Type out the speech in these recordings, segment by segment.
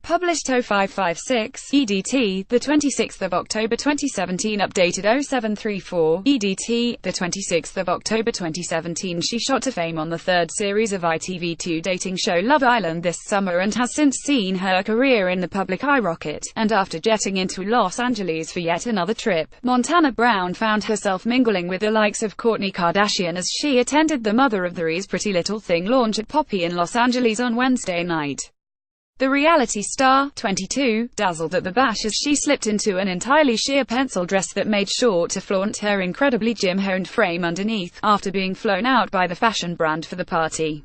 Published 0556 EDT, the 26th of October 2017. Updated 0734 EDT, the 26th of October 2017. She shot to fame on the third series of ITV2 dating show Love Island this summer and has since seen her career in the public eye rocket. And after jetting into Los Angeles for yet another trip, Montana Brown found herself mingling with the likes of Kourtney Kardashian as she attended the Mother of Three's Pretty Little Thing launch at Poppy in Los Angeles on Wednesday night. The reality star, 22, dazzled at the bash as she slipped into an entirely sheer pencil dress that made sure to flaunt her incredibly gym-honed frame underneath, after being flown out by the fashion brand for the party.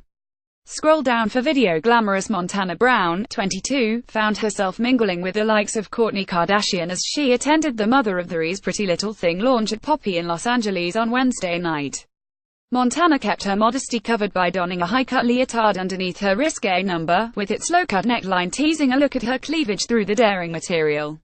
Scroll down for video. Glamorous Montana Brown, 22, found herself mingling with the likes of Kourtney Kardashian as she attended the Mother of Three's Pretty Little Thing launch at Poppy in Los Angeles on Wednesday night. Montana kept her modesty covered by donning a high-cut leotard underneath her risque number, with its low-cut neckline teasing a look at her cleavage through the daring material.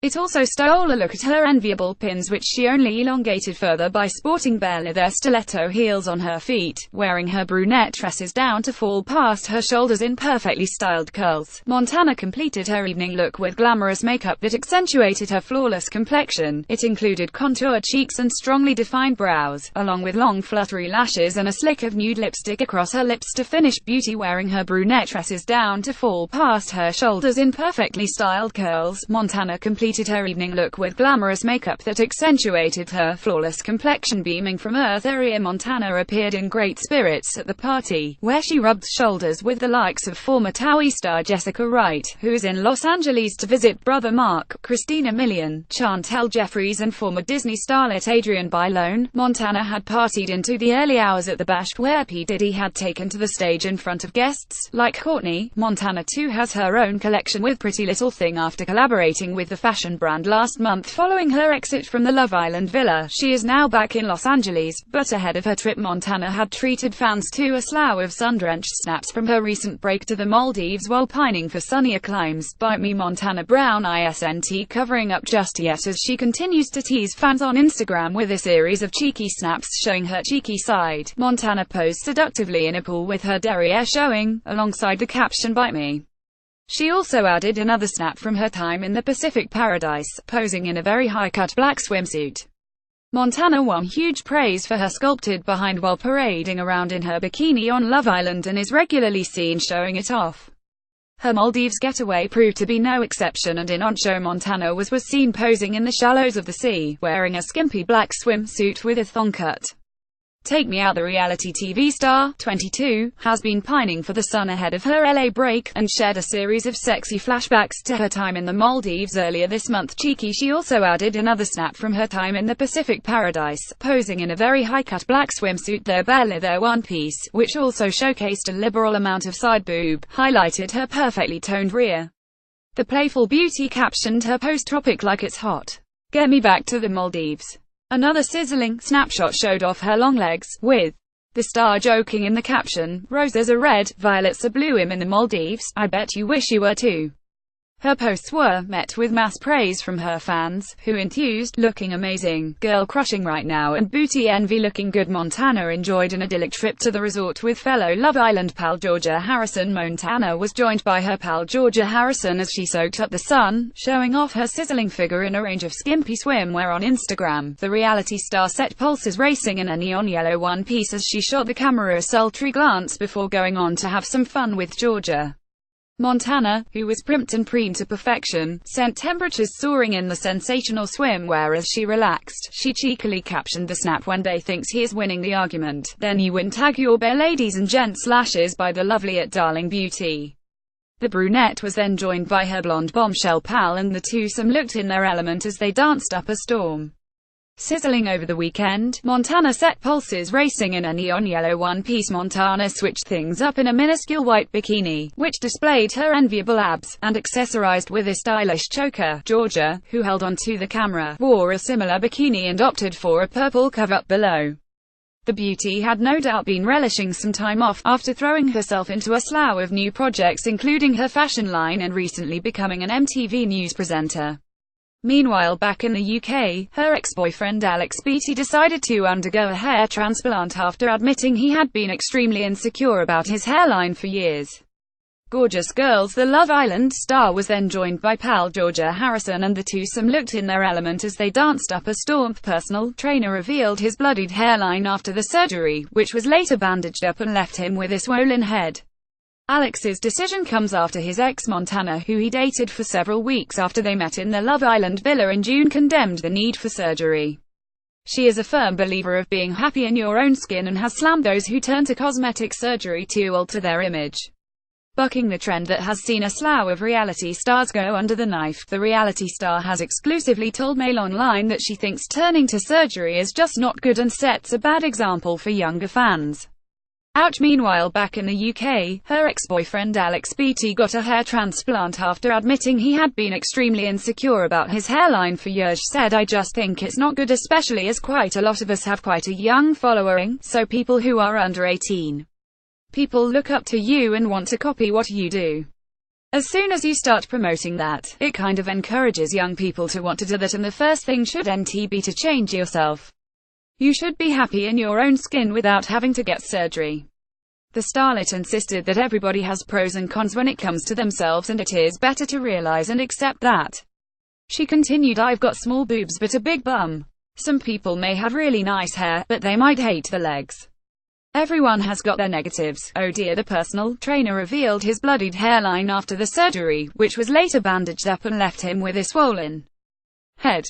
It also stole a look at her enviable pins, which she only elongated further by sporting bare leather stiletto heels on her feet, wearing her brunette tresses down to fall past her shoulders in perfectly styled curls. Montana completed her evening look with glamorous makeup that accentuated her flawless complexion. It included contoured cheeks and strongly defined brows, along with long fluttery lashes and a slick of nude lipstick across her lips to finish beauty, wearing her brunette tresses down to fall past her shoulders in perfectly styled curls. Montana completed her evening look with glamorous makeup that accentuated her flawless complexion. Beaming from earth area, Montana appeared in great spirits at the party, where she rubbed shoulders with the likes of former Towie star Jessica Wright, who is in Los Angeles to visit brother Mark, Christina Milian, Chantel Jeffries and former Disney starlet Adrienne Bailon. Montana had partied into the early hours at the bash, where P. Diddy had taken to the stage in front of guests. Like Kourtney, Montana too has her own collection with Pretty Little Thing after collaborating with the fashion brand last month following her exit from the Love Island villa. She is now back in Los Angeles, but ahead of her trip, Montana had treated fans to a slew of sun-drenched snaps from her recent break to the Maldives while pining for sunnier climes. Bite me Montana Brown isn't covering up just yet as she continues to tease fans on Instagram with a series of cheeky snaps showing her cheeky side. Montana posed seductively in a pool with her derriere showing, alongside the caption "Bite me." She also added another snap from her time in the Pacific Paradise, posing in a very high-cut black swimsuit. Montana won huge praise for her sculpted behind while parading around in her bikini on Love Island and is regularly seen showing it off. Her Maldives getaway proved to be no exception, and in on-show Montana was seen posing in the shallows of the sea, wearing a skimpy black swimsuit with a thong cut. Take me out. The reality TV star, 22, has been pining for the sun ahead of her LA break, and shared a series of sexy flashbacks to her time in the Maldives earlier this month. Cheeky, she also added another snap from her time in the Pacific Paradise, posing in a very high-cut black swimsuit, their bare leather one-piece, which also showcased a liberal amount of side boob, highlighted her perfectly toned rear. The playful beauty captioned her post "Tropic like it's hot. Get me back to the Maldives." Another sizzling snapshot showed off her long legs, with the star joking in the caption, "Roses are red, violets are blue in the Maldives, I bet you wish you were too." Her posts were met with mass praise from her fans, who enthused, "Looking amazing, girl crushing right now," and "Booty envy looking good." Montana enjoyed an idyllic trip to the resort with fellow Love Island pal Georgia Harrison. Montana was joined by her pal Georgia Harrison as she soaked up the sun, showing off her sizzling figure in a range of skimpy swimwear on Instagram. The reality star set pulses racing in a neon yellow one-piece as she shot the camera a sultry glance before going on to have some fun with Georgia. Montana, who was primped and preened to perfection, sent temperatures soaring in the sensational swimwear as she relaxed. She cheekily captioned the snap, "When Bay thinks he is winning the argument, then you win. Tag your bare ladies and gents." Lashes by the lovely at Darling Beauty. The brunette was then joined by her blonde bombshell pal, and the twosome looked in their element as they danced up a storm. Sizzling over the weekend, Montana set pulses racing in a neon yellow one-piece. Montana switched things up in a minuscule white bikini, which displayed her enviable abs, and accessorized with a stylish choker. Georgia, who held onto the camera, wore a similar bikini and opted for a purple cover-up below. The beauty had no doubt been relishing some time off, after throwing herself into a slew of new projects including her fashion line and recently becoming an MTV News presenter. Meanwhile, back in the UK, her ex-boyfriend Alex Beatty decided to undergo a hair transplant after admitting he had been extremely insecure about his hairline for years. Gorgeous Girls. The Love Island star was then joined by pal Georgia Harrison, and the twosome looked in their element as they danced up a storm. Personal trainer revealed his bloodied hairline after the surgery, which was later bandaged up and left him with a swollen head. Alex's decision comes after his ex Montana, who he dated for several weeks after they met in the Love Island villa in June, condemned the need for surgery. She is a firm believer of being happy in your own skin and has slammed those who turn to cosmetic surgery to alter their image. Bucking the trend that has seen a slew of reality stars go under the knife, the reality star has exclusively told Mail Online that she thinks turning to surgery is just not good and sets a bad example for younger fans. Ouch. Meanwhile, back in the UK, her ex-boyfriend Alex Beatty got a hair transplant after admitting he had been extremely insecure about his hairline for years. Said, "I just think it's not good, especially as quite a lot of us have quite a young following, so people who are under 18. People look up to you and want to copy what you do. As soon as you start promoting that, it kind of encourages young people to want to do that, and the first thing shouldn't be to change yourself. You should be happy in your own skin without having to get surgery." The starlet insisted that everybody has pros and cons when it comes to themselves, and it is better to realize and accept that. She continued, "I've got small boobs but a big bum. Some people may have really nice hair, but they might hate the legs. Everyone has got their negatives." Oh dear. The personal trainer revealed his bloodied hairline after the surgery, which was later bandaged up and left him with a swollen head.